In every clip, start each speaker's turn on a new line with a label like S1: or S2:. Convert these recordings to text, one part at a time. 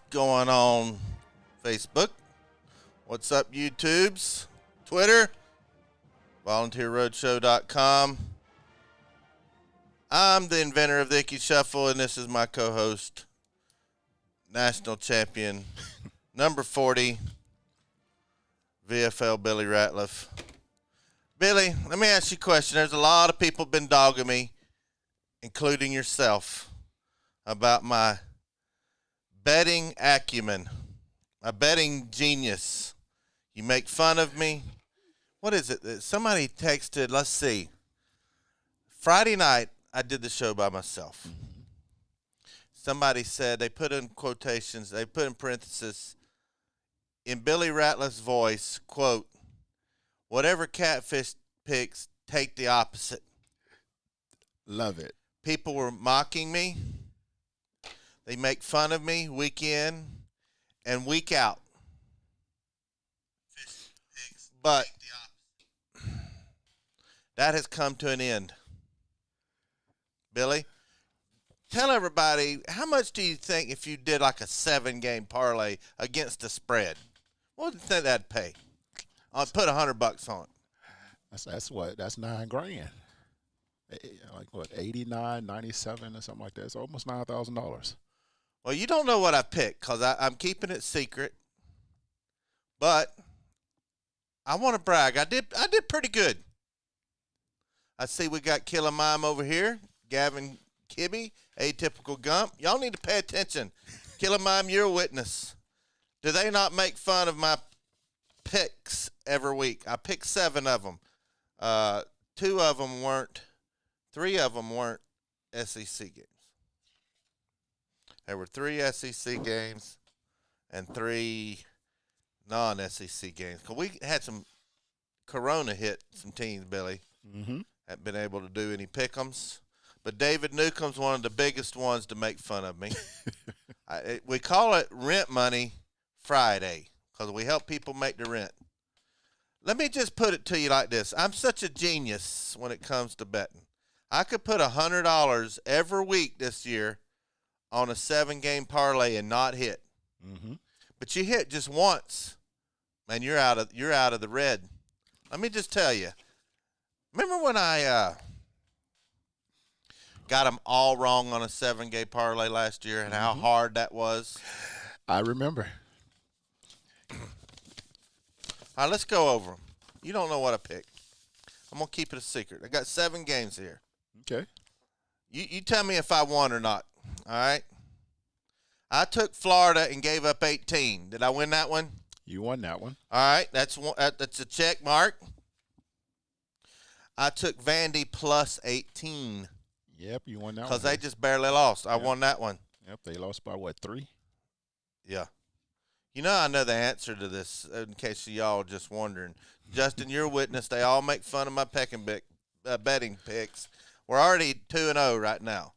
S1: going on Facebook? What's up, YouTubes? Twitter? VolunteerRoadshow.com. I'm the inventor of the Icky Shuffle, and this is my co-host, national champion, number 40, VFL Billy Ratliff. Billy, let me ask you a question. There's a lot of people been dogging me, including yourself, about my betting acumen, my betting genius. You make fun of me. What is it? Somebody texted, let's see. Friday night, I did the show by myself. Somebody said, they put in quotations, they put in parentheses, in Billy Ratliff's voice, quote, whatever Catfish picks, take the opposite.
S2: Love it.
S1: People were mocking me. They make fun of me week in and week out. But that has come to an end. Billy, tell everybody, how much do you think if you did like a 7-game parlay against the spread? What do you think that'd pay? I'll put $100 on it.
S2: That's what? That's $9,000. Like what? 89, 97, or something like that. It's almost $9,000.
S1: Well, you don't know what I picked because I'm keeping it secret. But I want to brag. I did pretty good. I see we got Killer Mime over here. Gavin Kibbe, Atypical Gump. Y'all need to pay attention. Killer Mime, you're a witness. Do they not make fun of my picks every week? I picked 7 of them. 2 of them weren't. 3 of them weren't SEC games. There were 3 SEC games and 3 non-SEC games. Because we had some Corona hit some teams, Billy.
S2: Mm-hmm.
S1: Haven't been able to do any pick-ems. But David Newcomb's one of the biggest ones to make fun of me. We call it Rent Money Friday because we help people make the rent. Let me just put it to you like this. I'm such a genius when it comes to betting. I could put $100 every week this year on a 7-game parlay and not hit.
S2: Mm-hmm.
S1: But you hit just once, man, you're out of the red. Let me just tell you. Remember when I got them all wrong on a 7-game parlay last year and how hard that was?
S2: I remember.
S1: All right, let's go over them. You don't know what I picked. I'm going to keep it a secret. I got 7 games here.
S2: Okay.
S1: You tell me if I won or not, all right? I took Florida and gave up 18. Did I win that one?
S2: You won that one.
S1: All right, that's a check mark. I took Vandy plus 18.
S2: Yep, you won that one.
S1: Because they just barely lost. I won that one.
S2: Yep, they lost by, what, 3?
S1: Yeah. You know I know the answer to this, in case y'all just wondering. Justin, you're a witness. They all make fun of my betting picks. We're already 2-0 right now.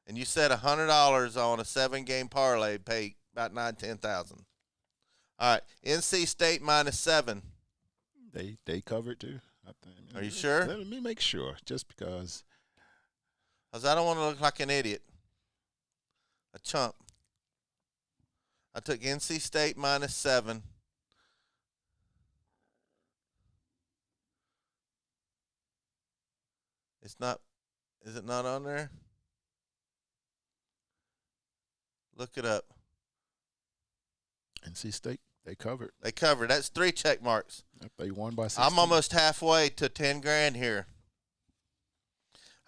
S1: And you said $100 on a 7-game parlay pay about $10,000. All right, NC State minus 7.
S2: They covered too.
S1: Are you sure?
S2: Let me make sure, just because.
S1: Because I don't want to look like an idiot, a chump. I took NC State minus 7. It's not. Is it not on there? Look it up.
S2: NC State, they covered.
S1: They covered. That's 3 check marks.
S2: Yep, they won by 16.
S1: I'm almost halfway to $10,000 here.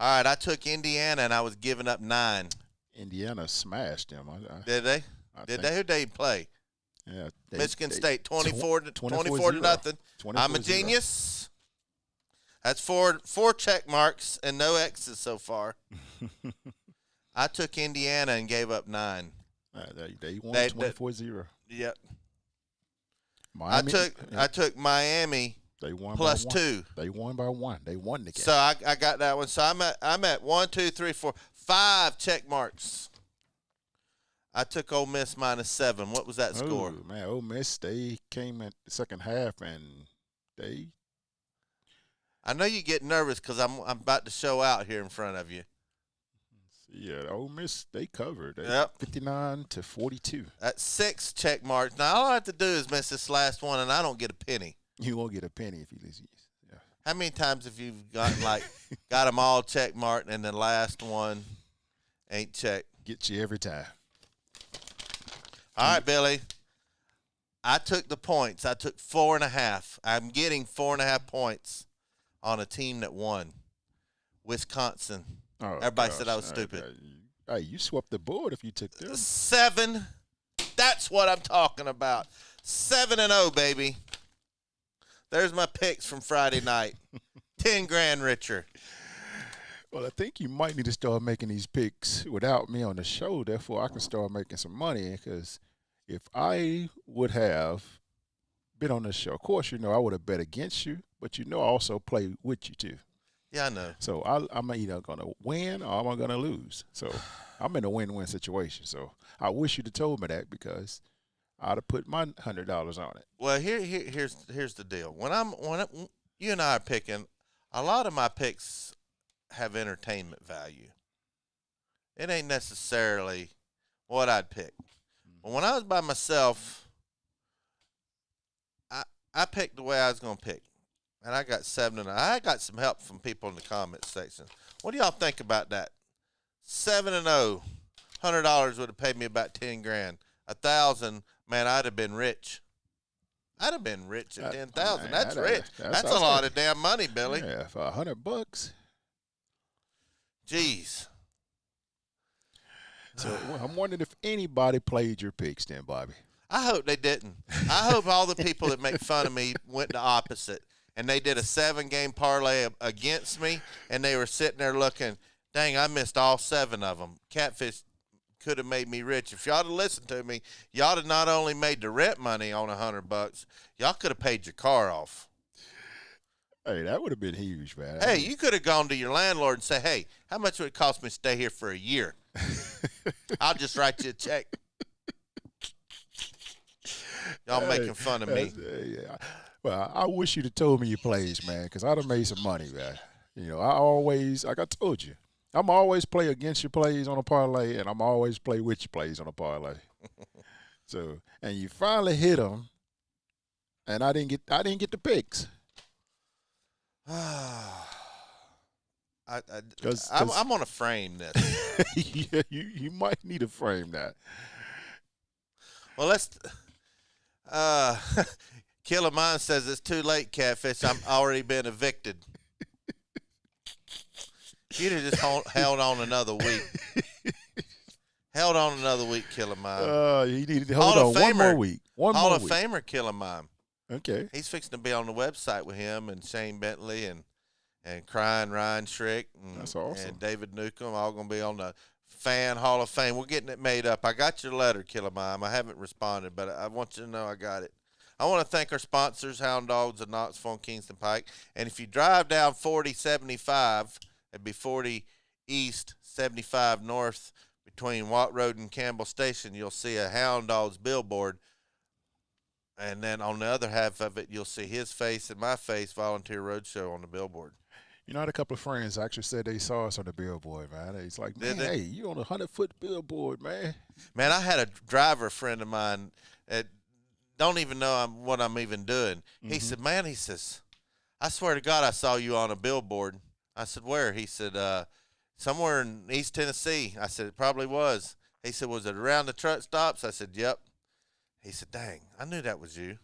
S1: All right, I took Indiana and I was giving up 9.
S2: Indiana smashed them.
S1: Did they? Did they? Who'd they play?
S2: Yeah,
S1: Michigan State 24 to nothing. I'm a genius. That's 4 check marks and no X's so far. I took Indiana and gave up 9.
S2: They won 24-0.
S1: Yep.
S2: Miami,
S1: I took Miami
S2: they won
S1: plus
S2: by
S1: 2.
S2: They won by 1. They won the game.
S1: So I got that one. So I'm at 1, 2, 3, 4, 5 check marks. I took Ole Miss minus 7. What was that score?
S2: Oh, man, Ole Miss, they came in the second half and they.
S1: I know you get nervous because I'm about to show out here in front of you.
S2: Yeah, Ole Miss, they covered.
S1: Yep.
S2: 59-42.
S1: That's 6 check marks. Now, all I have to do is miss this last one, and I don't get a penny.
S2: You won't get a penny if you lose. Yeah.
S1: How many times have you gotten, got them all check marked, and the last one ain't checked?
S2: Get you every time.
S1: All right, Billy. I took the points. I took 4.5. I'm getting 4.5 points on a team that won. Wisconsin.
S2: Oh,
S1: Everybody
S2: gosh.
S1: said I was stupid.
S2: Hey, you swept the board if you took them.
S1: 7. That's what I'm talking about. 7-0, baby. There's my picks from Friday night. 10 grand richer.
S2: Well, I think you might need to start making these picks without me on the show. Therefore, I can start making some money because if I would have been on the show, of course, I would have bet against you, but I also play with you too.
S1: Yeah, I know.
S2: So I'm either going to win or I'm going to lose. So I'm in a win-win situation. So I wish you'd have told me that because I'd have put my $100 on it.
S1: Well, here's the deal. When you and I are picking, a lot of my picks have entertainment value. It ain't necessarily what I'd pick. But when I was by myself, I picked the way I was going to pick. And I got 7-0. I got some help from people in the comments section. What do y'all think about that? 7-0. $100 would have paid me about 10 grand. 1,000, man, I'd have been rich. I'd have been rich at 10,000. That's rich. That's a lot of damn money, Billy.
S2: Yeah, for $100.
S1: Jeez.
S2: So I'm wondering if anybody played your picks then, Bobby.
S1: I hope they didn't. I hope all the people that make fun of me went the opposite. And they did a 7-game parlay against me, and they were sitting there looking, dang, I missed all 7 of them. Catfish could have made me rich. If y'all had listened to me, y'all had not only made the rent money on $100, y'all could have paid your car off.
S2: Hey, that would have been huge, man.
S1: Hey, you could have gone to your landlord and say, hey, how much would it cost me to stay here for a year? I'll just write you a check. Y'all making fun of me.
S2: Yeah. Well, I wish you'd have told me your plays, man, because I'd have made some money, man. I always, like I told you, I'm always play against your plays on a parlay, and I'm always play with your plays on a parlay. So, and you finally hit them, and I didn't get the picks.
S1: I'm going to frame this.
S2: Yeah, you might need to frame that.
S1: Well, let's. Killer Mine says it's too late, Catfish. I'm already been evicted. You'd have just held on another week. Held on another week, Killer Mine.
S2: You needed to hold on one more week.
S1: Hall of Famer, Killer Mine.
S2: Okay.
S1: He's fixing to be on the website with him and Shane Bentley and Crying Ryan Schrick.
S2: That's awesome.
S1: And David Newcomb, all going to be on the Fan Hall of Fame. We're getting it made up. I got your letter, Killer Mime. I haven't responded, but I want you to know I got it. I want to thank our sponsors, Hound Dogs of Knoxville and Kingston Pike. And if you drive down 4075, it'd be 40 East, 75 North, between Watt Road and Campbell Station, you'll see a Hound Dogs billboard. And then on the other half of it, you'll see his face and my face, Volunteer Roadshow, on the billboard.
S2: I had a couple of friends actually said they saw us on the billboard, man. It's like, man,
S1: they?
S2: Hey, you on a 100-foot billboard, man.
S1: Man, I had a driver friend of mine that don't even know what I'm even doing. Mm-hmm. He said, man, he says, I swear to God I saw you on a billboard. I said, where? He said, somewhere in East Tennessee. I said, it probably was. He said, was it around the truck stops? I said, yep. He said, dang, I knew that was you.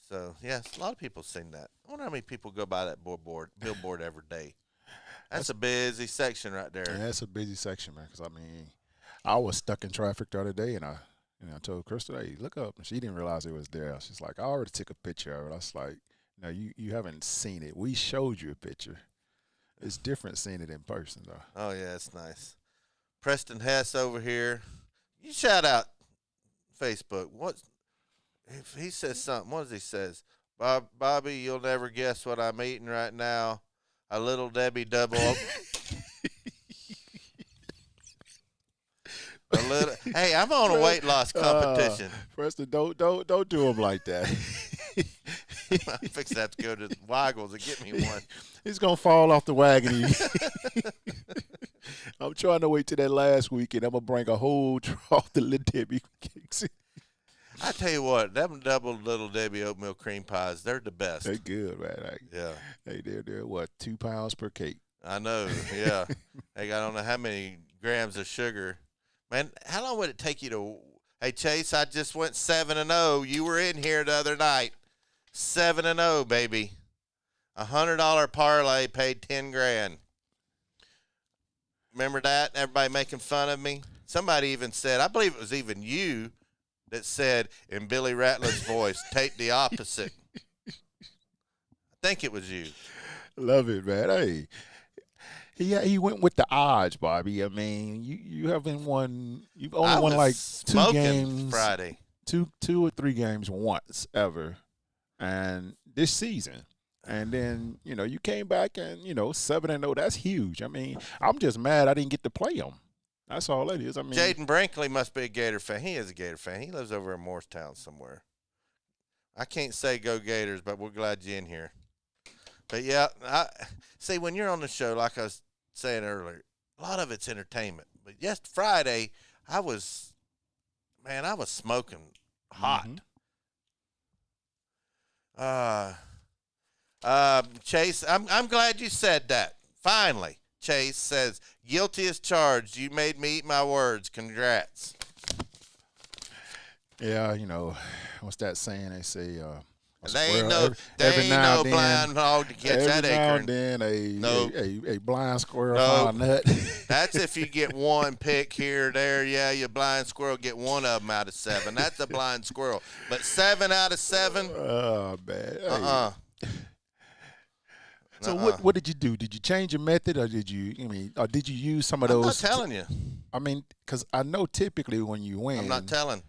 S1: So, yes, a lot of people have seen that. I wonder how many people go by that billboard every day. That's a busy section right there.
S2: Yeah, that's a busy section, man, because, I was stuck in traffic the other day, and I told Crystal, hey, look up. And she didn't realize it was there. She's like, I already took a picture of it. I was like, no, you haven't seen it. We showed you a picture. It's different seeing it in person, though.
S1: Oh, yeah, it's nice. Preston Hess over here. You shout out Facebook. If he says something, what does he says? Bobby, you'll never guess what I'm eating right now. A Little Debbie double. Hey, I'm on a weight loss competition.
S2: Preston, don't do him like that.
S1: I'm fixing to have to go to Waggles and get me one.
S2: He's gonna fall off the wagon. I'm trying to wait till that last weekend. I'm gonna bring a whole trough of Little Debbie cakes.
S1: I tell you what, them double Little Debbie oatmeal cream pies, they're the best.
S2: They're good, man. Like,
S1: Yeah.
S2: hey, they're what, 2 pounds per cake?
S1: I know, yeah. Hey, I don't know how many grams of sugar. Man, how long would it take you to – hey, Chase, I just went 7-0. You were in here the other night. 7-0, baby. $100 parlay paid $10,000. Remember that? Everybody making fun of me? Somebody even said – I believe it was even you that said in Billy Ratliff's voice, take the opposite. I think it was you.
S2: Love it, man. Hey. He went with the odds, Bobby. I mean, you haven't won. You've only won like 2 games
S1: Friday,
S2: two or 3 games once ever, and this season. And then you came back and 7-0. That's huge. I mean, I'm just mad I didn't get to play him. That's all it is. I mean,
S1: Jaden Brinkley must be a Gator fan. He is a Gator fan. He lives over in Morristown somewhere. I can't say go Gators, but we're glad you're in here. But yeah, see when you're on the show, like I was saying earlier, a lot of it's entertainment. But yes, Friday, I was smoking hot. Chase, I'm glad you said that. Finally, Chase says, guilty as charged. You made me eat my words. Congrats.
S2: Yeah, what's that saying? They say,
S1: They ain't no blind hog to catch that acorn.
S2: Every now and then a blind squirrel find a nut.
S1: That's if you get one pick here or there. Yeah, your blind squirrel get one of them out of 7. That's a blind squirrel. But 7 out of 7?
S2: Oh, man. So what did you do? Did you change your method, or did you use some of those?
S1: I'm not telling you.
S2: I mean, because I know typically when you win,
S1: I'm not telling.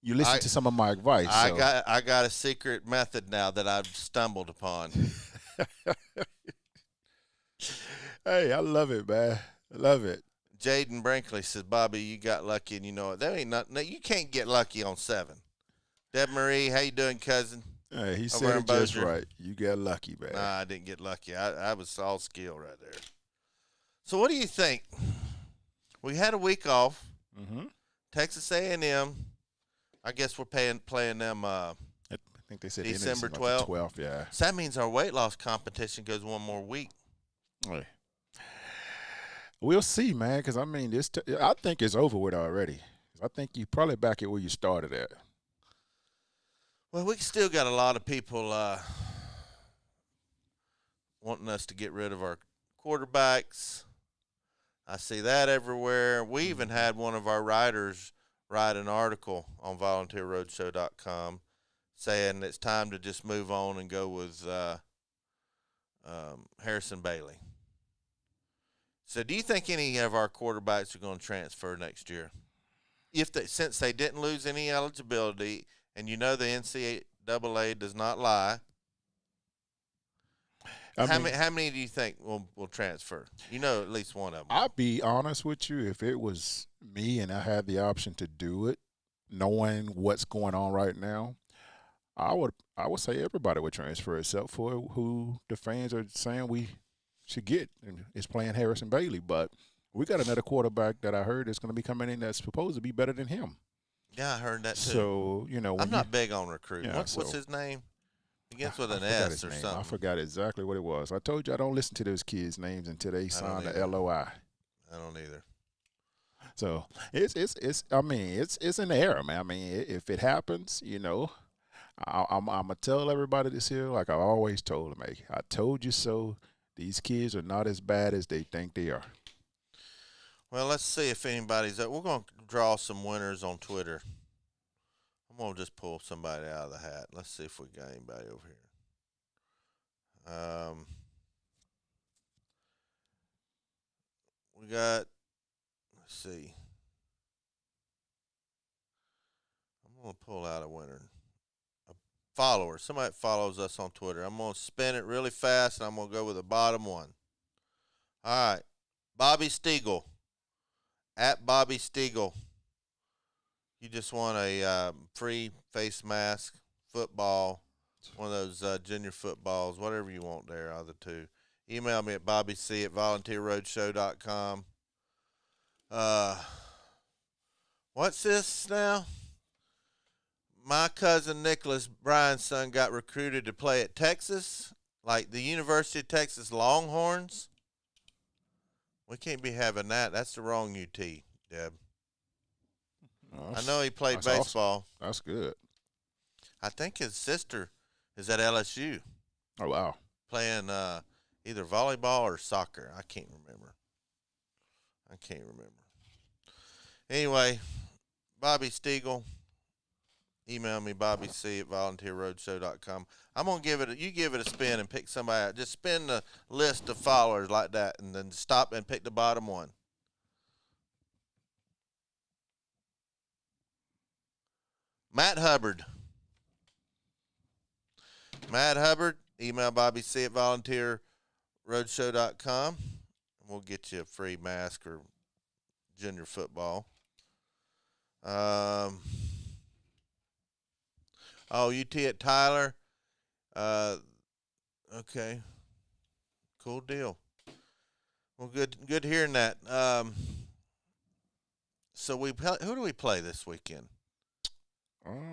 S2: You listen to some of my advice.
S1: I got a secret method now that I've stumbled upon.
S2: Hey, I love it, man. I love it.
S1: Jaden Brinkley says, Bobby, you got lucky, and you know it. There ain't nothing. You can't get lucky on 7. Deb Marie, how you doing, cousin?
S2: Hey, he said it just right. You got lucky, man.
S1: Nah, I didn't get lucky. I was all skill right there. So what do you think? We had a week off.
S2: Mm-hmm.
S1: Texas A&M. I guess we're playing them. I
S2: think they said
S1: December 12th.
S2: 12th, yeah.
S1: So that means our weight loss competition goes one more week.
S2: Hey. We'll see, man. Because I mean, I think it's over with already. I think you probably back at where you started at.
S1: Well, we still got a lot of people wanting us to get rid of our quarterbacks. I see that everywhere. We even had one of our writers write an article on volunteerroadshow.com saying it's time to just move on and go with Harrison Bailey. So do you think any of our quarterbacks are going to transfer next year? Since they didn't lose any eligibility, and the NCAA does not lie, how many do you think will transfer? At least one of them.
S2: I'll be honest with you. If it was me and I had the option to do it, knowing what's going on right now, I would say everybody would transfer except for who the fans are saying we should get, and it's playing Harrison Bailey. But we got another quarterback that I heard is going to be coming in that's supposed to be better than him.
S1: Yeah, I heard that too.
S2: So,
S1: I'm not big on recruiting. Yeah, what's his name? Begins with an S or something.
S2: I forgot exactly what it was. I told you I don't listen to those kids' names until they sign the LOI.
S1: I don't either.
S2: So it's in the air, man. I mean, if it happens, I'm gonna tell everybody this here like I always told them. Hey, I told you so. These kids are not as bad as they think they are.
S1: Well, let's see if anybody's up. We're going to draw some winners on Twitter. I'm going to just pull somebody out of the hat. Let's see if we got anybody over here. We got, let's see. I'm going to pull out a winner. A follower. Somebody that follows us on Twitter. I'm going to spin it really fast, and I'm going to go with the bottom one. All right. Bobby Stiegel. At Bobby Stiegel. You just want a free face mask, football, one of those junior footballs, whatever you want there, either two. Email me at bobbyc@volunteerroadshow.com. What's this now? My cousin Nicholas, Brian's son, got recruited to play at Texas, like the University of Texas Longhorns. We can't be having that. That's the wrong UT, Deb. I know he played baseball.
S2: Awesome. That's good.
S1: I think his sister is at LSU.
S2: Oh, wow.
S1: Playing either volleyball or soccer. I can't remember. Anyway, Bobby Stiegel, email me, Bobby C at volunteerroadshow.com. I'm going to give it a spin and pick somebody out. Just spin the list of followers like that and then stop and pick the bottom one. Matt Hubbard, email Bobby C at volunteerroadshow.com. We'll get you a free mask or junior football. UT at Tyler. Okay. Cool deal. Well, good hearing that. So who do we play this weekend?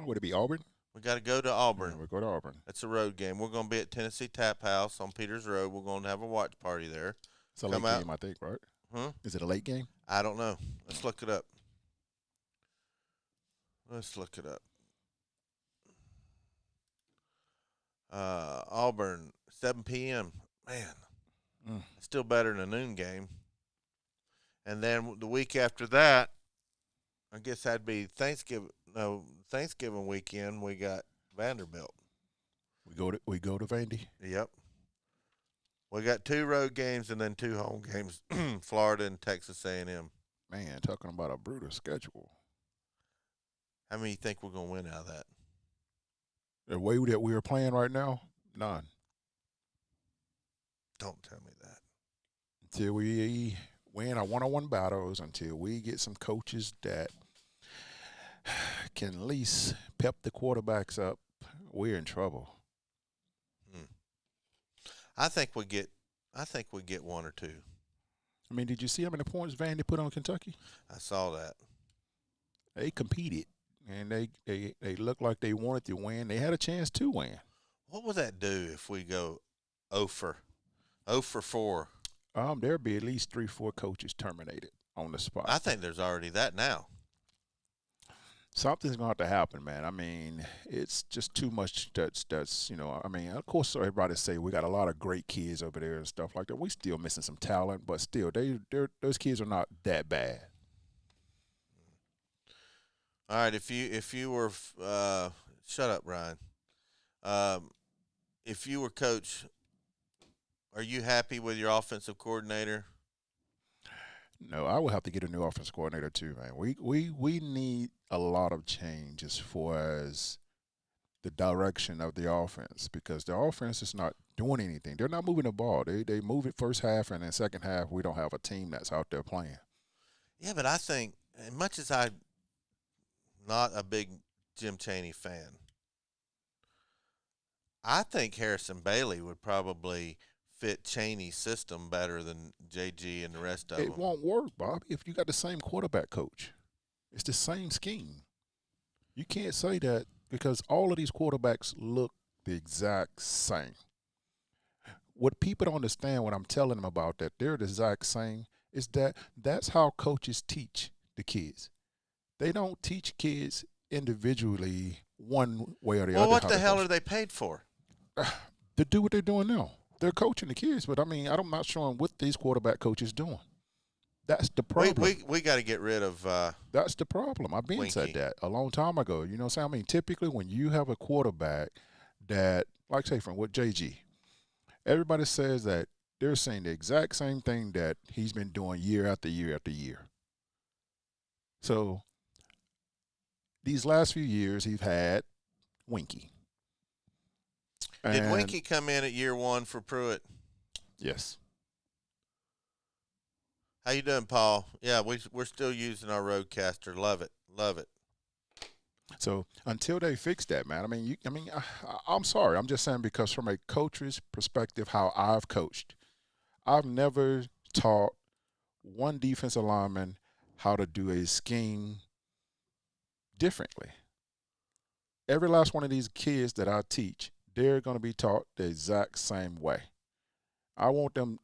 S2: Would it be Auburn?
S1: We got to go to Auburn.
S2: Yeah, we'll go to Auburn.
S1: That's a road game. We're going to be at Tennessee Tap House on Peters Road. We're going to have a watch party there.
S2: It's a late game, I think, right?
S1: Huh?
S2: Is it a late game?
S1: I don't know. Let's look it up. Auburn, 7 p.m. Man, still better than a noon game. And then the week after that, I guess that'd be Thanksgiving weekend. We got Vanderbilt.
S2: We go to Vandy.
S1: Yep. We got 2 road games and then 2 home games, Florida and Texas A&M.
S2: Man, talking about a brutal schedule.
S1: How many you think we're going to win out of that?
S2: The way that we are playing right now, none.
S1: Don't tell me that.
S2: Until we win our one-on-one battles, until we get some coaches that can at least pep the quarterbacks up, we're in trouble.
S1: I think we get 1 or 2.
S2: I mean, did you see how many points Vandy put on Kentucky?
S1: I saw that.
S2: They competed, and they looked like they wanted to win. They had a chance to win.
S1: What would that do if we go 0 for 4?
S2: There'll be at least 3-4 coaches terminated on the spot.
S1: I think there's already that now.
S2: Something's going to have to happen, man. I mean, it's just too much that's I mean, of course, everybody say we got a lot of great kids over there and stuff like that. We still missing some talent, but still, those kids are not that bad.
S1: All right, if you were shut up, Ryan. If you were coach, are you happy with your offensive coordinator?
S2: No, I would have to get a new offensive coordinator too, man. We need a lot of change as far as the direction of the offense, because the offense is not doing anything. They're not moving the ball. They move it first half, and then second half we don't have a team that's out there playing.
S1: Yeah, but I think, as much as I'm not a big Jim Chaney fan, I think Harrison Bailey would probably fit Chaney's system better than JG and the rest of them.
S2: It won't work, Bobby, if you got the same quarterback coach. It's the same scheme. You can't say that, because all of these quarterbacks look the exact same. What people don't understand when I'm telling them about that they're the exact same is that's how coaches teach the kids. They don't teach kids individually one way or the other.
S1: Well, what the hell are they paid for?
S2: To do what they're doing now. They're coaching the kids, but I mean, I'm not sure what these quarterback coaches doing. That's the problem.
S1: We got to get rid of.
S2: That's the problem. I've been said that a long time ago. You know what I'm saying? I mean, typically when you have a quarterback that, like say from what JG, everybody says that they're saying the exact same thing that he's been doing year after year after year. So these last few years, he's had Winky.
S1: Did Winky come in at year 1 for Pruitt?
S2: Yes.
S1: How you doing, Paul? Yeah, we're still using our Roadcaster. Love it.
S2: So until they fix that, man, I'm sorry. I'm just saying, because from a coach's perspective, how I've coached, I've never taught one defensive lineman how to do a scheme differently. Every last one of these kids that I teach, they're going to be taught the exact same way. I want them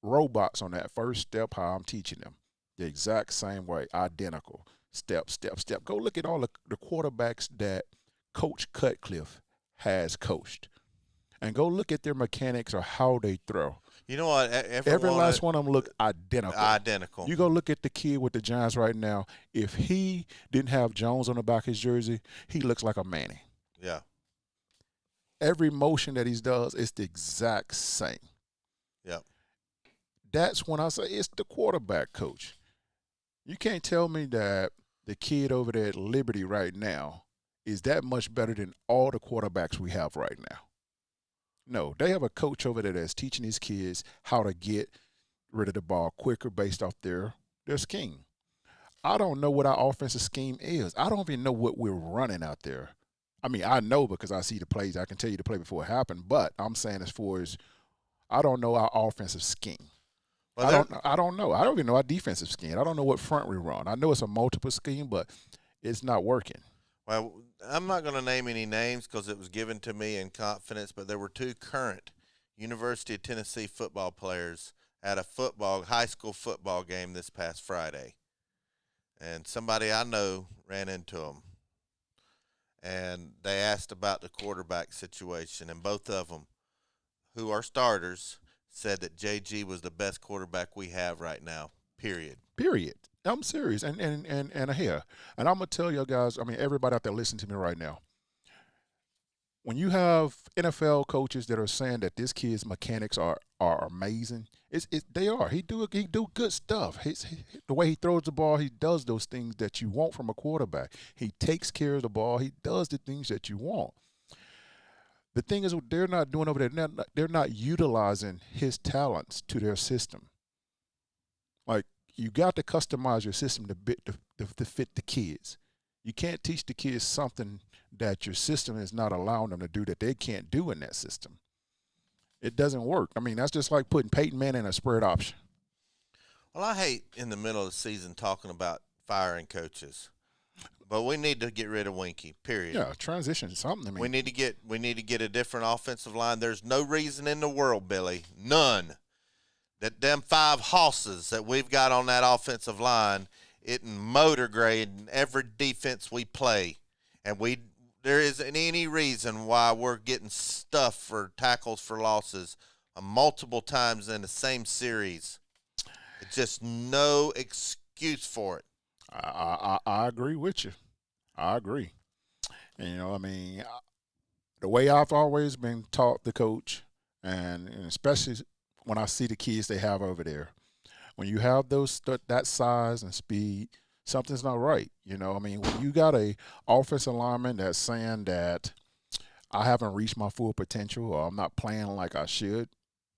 S2: robots on that first step, how I'm teaching them, the exact same way, identical, step, step, step. Go look at all the quarterbacks that Coach Cutcliffe has coached, and go look at their mechanics or how they throw.
S1: You know what?
S2: Every last one of them look identical.
S1: Identical.
S2: You go look at the kid with the Giants right now. If he didn't have Jones on the back of his jersey, he looks like a Manning.
S1: Yeah.
S2: Every motion that he does is the exact same.
S1: Yep.
S2: That's when I say it's the quarterback coach. You can't tell me that the kid over there at Liberty right now is that much better than all the quarterbacks we have right now. No, they have a coach over there that's teaching these kids how to get rid of the ball quicker based off their scheme. I don't know what our offensive scheme is. I don't even know what we're running out there. I mean, I know because I see the plays. I can tell you the play before it happened, but I'm saying as far as I don't know our offensive scheme.
S1: Well,
S2: I don't know. I don't even know our defensive scheme. I don't know what front we run. I know it's a multiple scheme, but it's not working.
S1: Well, I'm not going to name any names because it was given to me in confidence, but there were two current University of Tennessee football players at a high school football game this past Friday. And somebody I know ran into them. And they asked about the quarterback situation, and both of them, who are starters, said that JG was the best quarterback we have right now, period.
S2: I'm serious. And here, and I'm going to tell you guys, I mean, everybody out there listening to me right now, when you have NFL coaches that are saying that this kid's mechanics are amazing, they are. He do good stuff. The way he throws the ball, he does those things that you want from a quarterback. He takes care of the ball. He does the things that you want. The thing is, what they're not doing over there, they're not utilizing his talents to their system. Like, you got to customize your system to fit the kids. You can't teach the kids something that your system is not allowing them to do that they can't do in that system. It doesn't work. I mean, that's just like putting Peyton Manning in a spread option.
S1: Well, I hate in the middle of the season talking about firing coaches, but we need to get rid of Winky. Period.
S2: Yeah, transition something. I mean,
S1: we need to get a different offensive line. There's no reason in the world, Billy, none, that them 5 hosses that we've got on that offensive line isn't motor grade in every defense we play, and there isn't any reason why we're getting stuffed for tackles for losses multiple times in the same series. It's just no excuse for it.
S2: I agree with you. I agree. And, you know, I mean, the way I've always been taught the coach, and especially when I see the kids they have over there, when you have that size and speed, something's not right. You know, I mean, when you got a offensive lineman that's saying that I haven't reached my full potential or I'm not playing like I should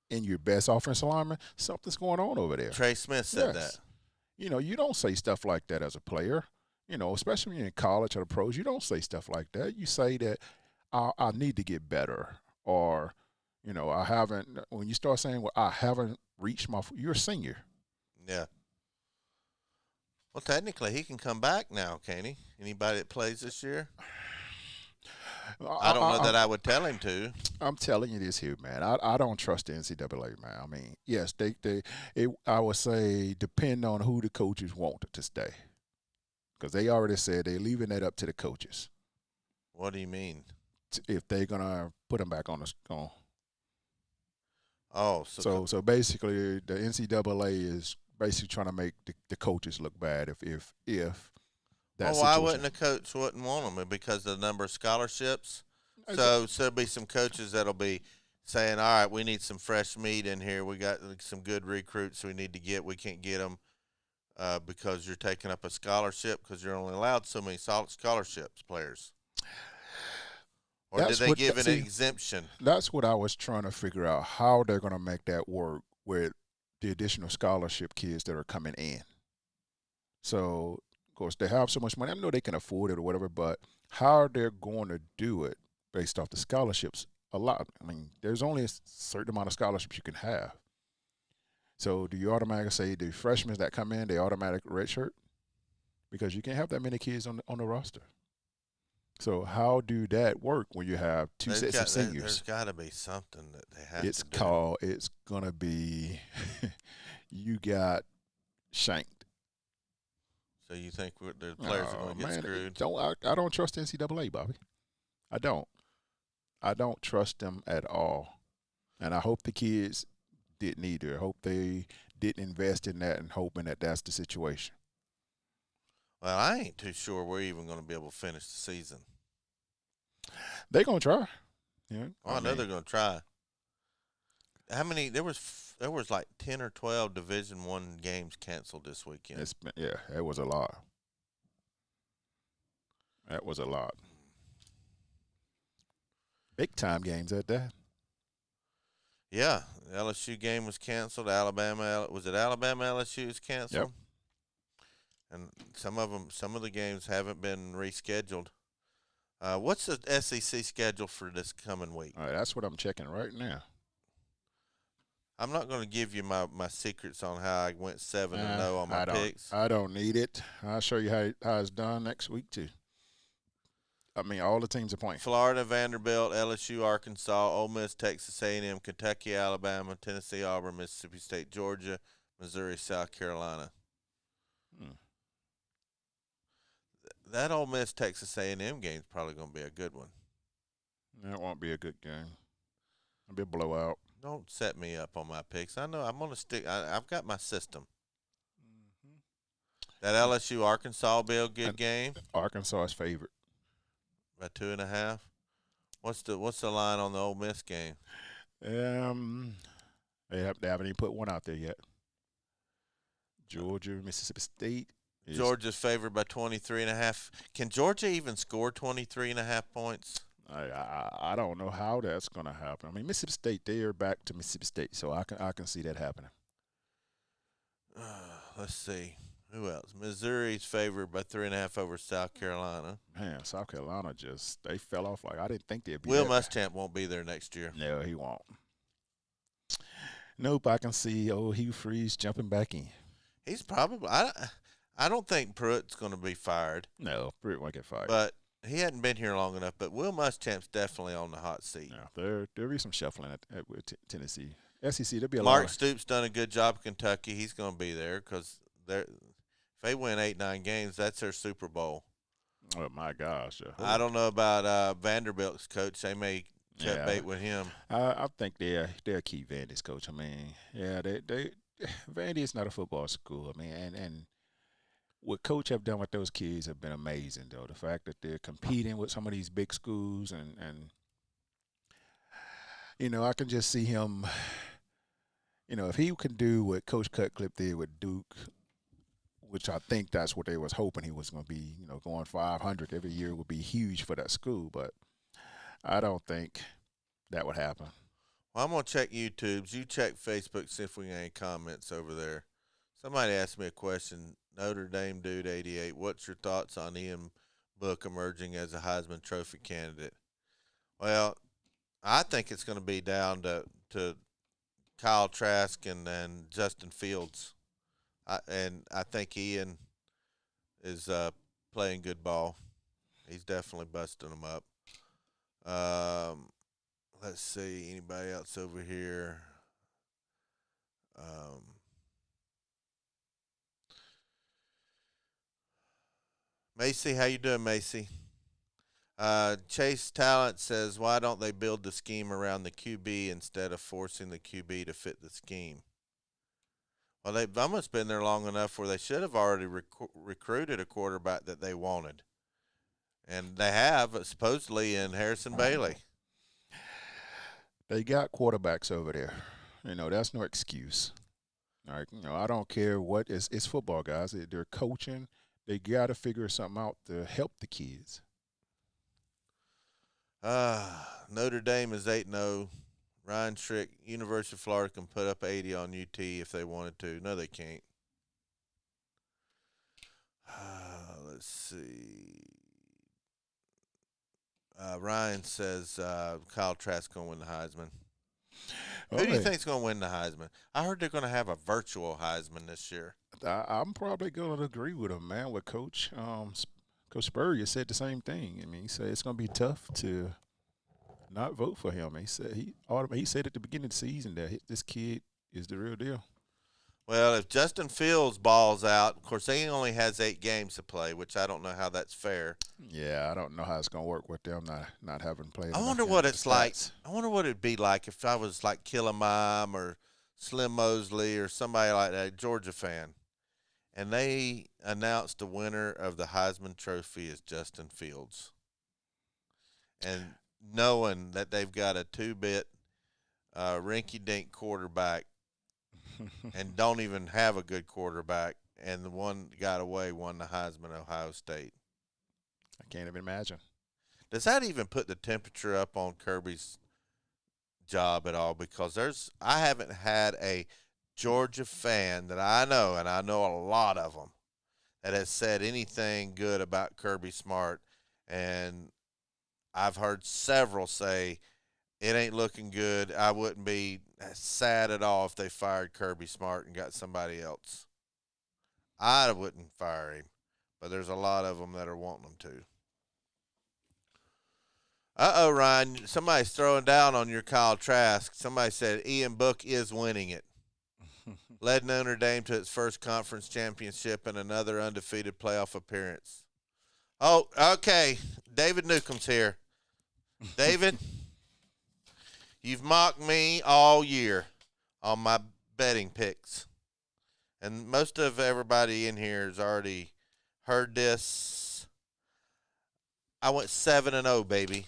S2: in your best offensive lineman, something's going on over there.
S1: Trey Smith said that.
S2: You know, you don't say stuff like that as a player. You know, especially when you're in college or the pros, you don't say stuff like that. You say that I need to get better, or, you know, I haven't. When you start saying, well, I haven't reached you're a senior.
S1: Yeah. Well, technically, he can come back now, can't he? Anybody that plays this year? I don't know that I would tell him to.
S2: I'm telling you this here, man. I don't trust the NCAA, man. I mean, yes, I would say depend on who the coaches want to stay, because they already said they're leaving that up to the coaches.
S1: What do you mean?
S2: If they're gonna put them back on the.
S1: Oh,
S2: so basically, the NCAA is basically trying to make the coaches look bad if that
S1: why wouldn't a coach wouldn't want them? Because of the number of scholarships. So there'll be some coaches that'll be saying, all right, we need some fresh meat in here. We got some good recruits we need to get. We can't get them because you're taking up a scholarship because you're only allowed so many scholarships players. Or did they give an exemption?
S2: That's what I was trying to figure out, how they're going to make that work with the additional scholarship kids that are coming in. So, of course, they have so much money. I know they can afford it or whatever, but how they're going to do it based off the scholarships, a lot. I mean, there's only a certain amount of scholarships you can have. So do you automatically say the freshmen that come in, they automatic redshirt? Because you can't have that many kids on the roster. So how do that work when you have two sets of seniors?
S1: There's got to be something that they have
S2: It's
S1: to do.
S2: called. It's gonna be. You got shanked.
S1: So you think the players are going to get screwed?
S2: I don't trust NCAA, Bobby. I don't. I don't trust them at all. And I hope the kids didn't either. I hope they didn't invest in that and hoping that that's the situation.
S1: Well, I ain't too sure we're even going to be able to finish the season.
S2: They're going to try. Yeah.
S1: I know they're going to try. How many? There was like 10 or 12 Division I games canceled this weekend.
S2: That was a lot. That was a lot. Big time games at that.
S1: Yeah, the LSU game was canceled. Was it Alabama LSU was canceled?
S2: Yep.
S1: And some of the games haven't been rescheduled. What's the SEC schedule for this coming week?
S2: All right, that's what I'm checking right now.
S1: I'm not going to give you my secrets on how I went 7-0 on my picks.
S2: I don't need it. I'll show you how it's done next week too. I mean, all the teams are playing.
S1: Florida, Vanderbilt, LSU, Arkansas, Ole Miss, Texas A&M, Kentucky, Alabama, Tennessee, Auburn, Mississippi State, Georgia, Missouri, South Carolina. That Ole Miss Texas A&M game is probably going to be a good one.
S2: That won't be a good game. It'll be a blowout.
S1: Don't set me up on my picks. I know I'm going to stick. I've got my system. Mm-hmm. That LSU Arkansas will be a good game.
S2: Arkansas is favorite
S1: by 2.5. What's the line on the Ole Miss game?
S2: They haven't even put one out there yet. Georgia, Mississippi State.
S1: Georgia's favored by 23.5. Can Georgia even score 23.5 points?
S2: I don't know how that's going to happen. I mean, Mississippi State, they are back to Mississippi State, so I can see that happening.
S1: Let's see. Who else? Missouri's favored by 3.5 over South Carolina.
S2: Man, South Carolina they fell off like I didn't think they'd be.
S1: Will Muschamp won't be there next year.
S2: No, he won't. Nope, I can see Hugh Freeze jumping back in.
S1: He's probably I don't think Pruitt's going to be fired.
S2: No, Pruitt won't get fired.
S1: But he hadn't been here long enough. But Will Muschamp's definitely on the hot seat.
S2: Yeah, there'll be some shuffling at Tennessee. SEC, there'll be a lot.
S1: Mark Stoops done a good job at Kentucky. He's going to be there because if they win 8-9 games, that's their Super Bowl.
S2: Oh, my gosh.
S1: I don't know about Vanderbilt's coach. They may cut bait with him.
S2: I think they'll keep Vandy's coach. I mean, Vandy is not a football school. I mean, and what Coach have done with those kids have been amazing, though. The fact that they're competing with some of these big schools and I can just see him, if he can do what Coach Cutcliffe did with Duke, which I think that's what they was hoping he was going to be, going 500 every year would be huge for that school. But I don't think that would happen.
S1: Well, I'm going to check YouTube's. You check Facebook, see if we get any comments over there. Somebody asked me a question. Notre Dame Dude 88, what's your thoughts on Ian Book emerging as a Heisman Trophy candidate? Well, I think it's going to be down to Kyle Trask and Justin Fields. I think Ian is playing good ball. He's definitely busting them up. Let's see, anybody else over here? Macy, how you doing, Macy? Chase Talent says, why don't they build the scheme around the QB instead of forcing the QB to fit the scheme? Well, they've almost been there long enough where they should have already recruited a quarterback that they wanted. And they have, supposedly, in Harrison Bailey.
S2: They got quarterbacks over there. That's no excuse. All right, I don't care what. It's football, guys. They're coaching. They got to figure something out to help the kids.
S1: Notre Dame is 8-0. Ryan Trick, University of Florida can put up 80 on UT if they wanted to. No, they can't. Let's see. Ryan says Kyle Trask going to win the Heisman. Who do you
S2: hey,
S1: think's going to win the Heisman? I heard they're going to have a virtual Heisman this year.
S2: I'm probably going to agree with him, man. With Coach Coach Spurrier said the same thing. I mean, he said it's going to be tough to not vote for him. He said at the beginning of the season that this kid is the real deal.
S1: Well, if Justin Fields balls out, of course, he only has 8 games to play, which I don't know how that's fair.
S2: Yeah, I don't know how it's going to work with them not having played.
S1: I wonder what it's like. I wonder what it'd be like if I was like Killamime or Slim Mosley or somebody like that, a Georgia fan, and they announced the winner of the Heisman Trophy is Justin Fields. And knowing that they've got a 2-bit rinky-dink quarterback and don't even have a good quarterback, and the one got away won the Heisman, Ohio State.
S2: I can't even imagine.
S1: Does that even put the temperature up on Kirby's job at all? Because I haven't had a Georgia fan that I know, and I know a lot of them, that has said anything good about Kirby Smart. And I've heard several say it ain't looking good. I wouldn't be sad at all if they fired Kirby Smart and got somebody else. I wouldn't fire him, but there's a lot of them that are wanting them to. Uh-oh, Ryan, somebody's throwing down on your Kyle Trask. Somebody said Ian Book is winning it. Led Notre Dame to its first conference championship and another undefeated playoff appearance. Oh, okay. David Newcomb's here. David, you've mocked me all year on my betting picks. And most of everybody in here has already heard this. I went 7-0, baby.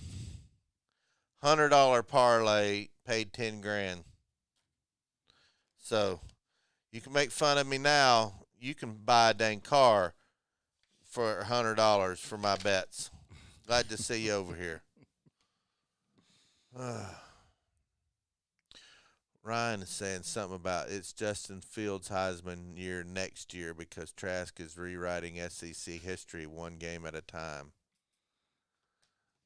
S1: $100 parlay, paid $10,000. So you can make fun of me now. You can buy a dang car for $100 for my bets. Glad to see you over here. Ryan is saying something about it's Justin Fields' Heisman year next year because Trask is rewriting SEC history one game at a time.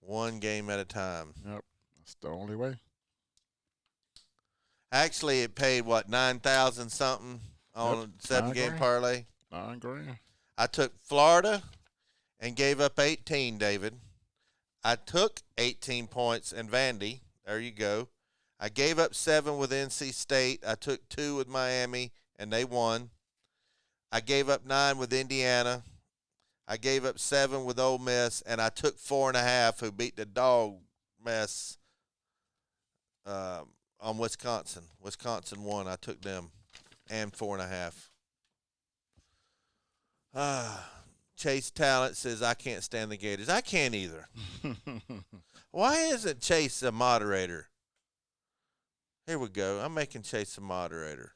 S1: One game at a time.
S2: Yep, that's the only way.
S1: Actually, it paid, what, 9,000 something on a 7-game parlay?
S2: $9,000.
S1: I took Florida and gave up 18, David. I took 18 points in Vandy. There you go. I gave up 7 with NC State. I took 2 with Miami, and they won. I gave up 9 with Indiana. I gave up 7 with Ole Miss, and I took 4.5, who beat the dog mess on Wisconsin. Wisconsin won. I took them, and 4.5. Chase Talent says, I can't stand the Gators. I can't either. Why isn't Chase a moderator? Here we go. I'm making Chase a moderator.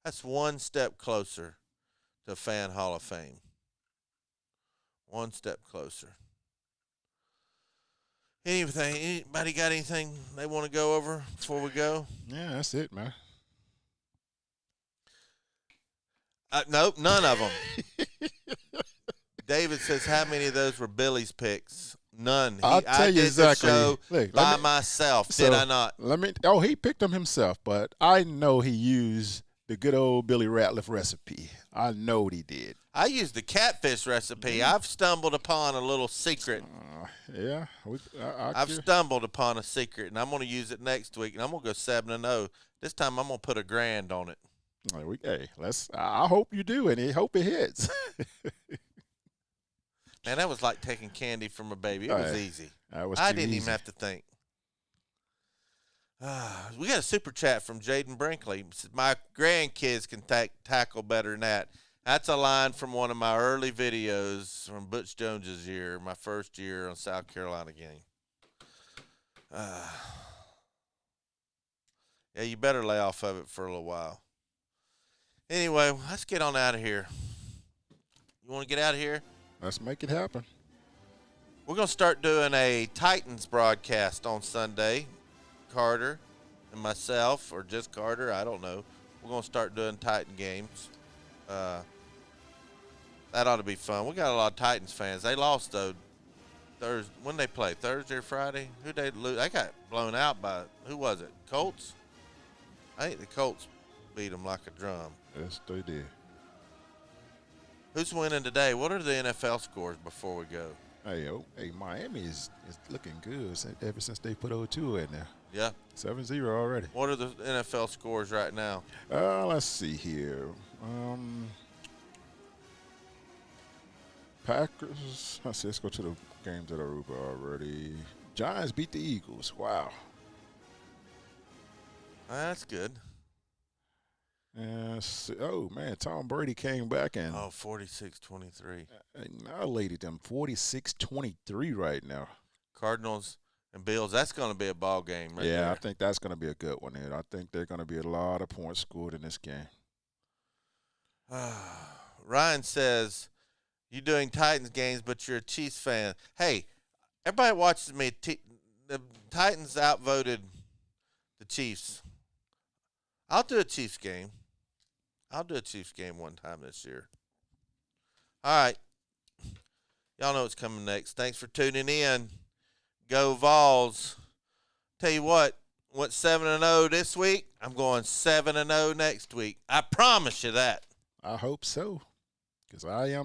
S1: That's one step closer to Fan Hall of Fame. One step closer. Anybody got anything they want to go over before we go?
S2: Yeah, that's it, man.
S1: Nope, none of them. David says, how many of those were Billy's picks? None.
S2: I'll tell you exactly.
S1: The show by myself, did I not?
S2: He picked them himself, but I know he used the good old Billy Ratliff recipe. I know what he did.
S1: I used the Catfish recipe. I've stumbled upon a little secret.
S2: Yeah.
S1: I've stumbled upon a secret, and I'm going to use it next week, and I'm going to go 7-0. This time I'm going to put $1,000 on it.
S2: Hey, I hope you do, and I hope it hits.
S1: Man, that was like taking candy from a baby. It was easy.
S2: I
S1: didn't even have to think. We got a super chat from Jaden Brinkley. Says, my grandkids can tackle better than that. That's a line from one of my early videos from Butch Jones's year, my first year on South Carolina game. Yeah, you better lay off of it for a little while. Anyway, let's get on out of here. You want to get out of here?
S2: Let's make it happen.
S1: We're going to start doing a Titans broadcast on Sunday. Carter and myself, or just Carter, I don't know. We're going to start doing Titan games. That ought to be fun. We got a lot of Titans fans. They lost, though, Thursday. When they play? Thursday or Friday? Who they lose? They got blown out by, who was it? Colts? I think the Colts beat them like a drum.
S2: Yes, they did.
S1: Who's winning today? What are the NFL scores before we go?
S2: Hey, Miami is looking good ever since they put O2 in there.
S1: Yeah.
S2: 7-0 already.
S1: What are the NFL scores right now?
S2: Let's see here. Packers. Let's go to the games that are over already. Giants beat the Eagles. Wow.
S1: That's good.
S2: Oh, man, Tom Brady came back and
S1: 46-23.
S2: annihilated them 46-23 right now.
S1: Cardinals and Bills, that's going to be a ball game right there.
S2: I think that's going to be a good one. I think they're going to be a lot of points scored in this game.
S1: Ryan says, you're doing Titans games, but you're a Chiefs fan. Hey, everybody watches me. The Titans outvoted the Chiefs. I'll do a Chiefs game. I'll do a Chiefs game one time this year. All right. Y'all know what's coming next. Thanks for tuning in. Go Vols. Tell you what, went 7-0 this week. I'm going 7-0 next week. I promise you that.
S2: I hope so, because I am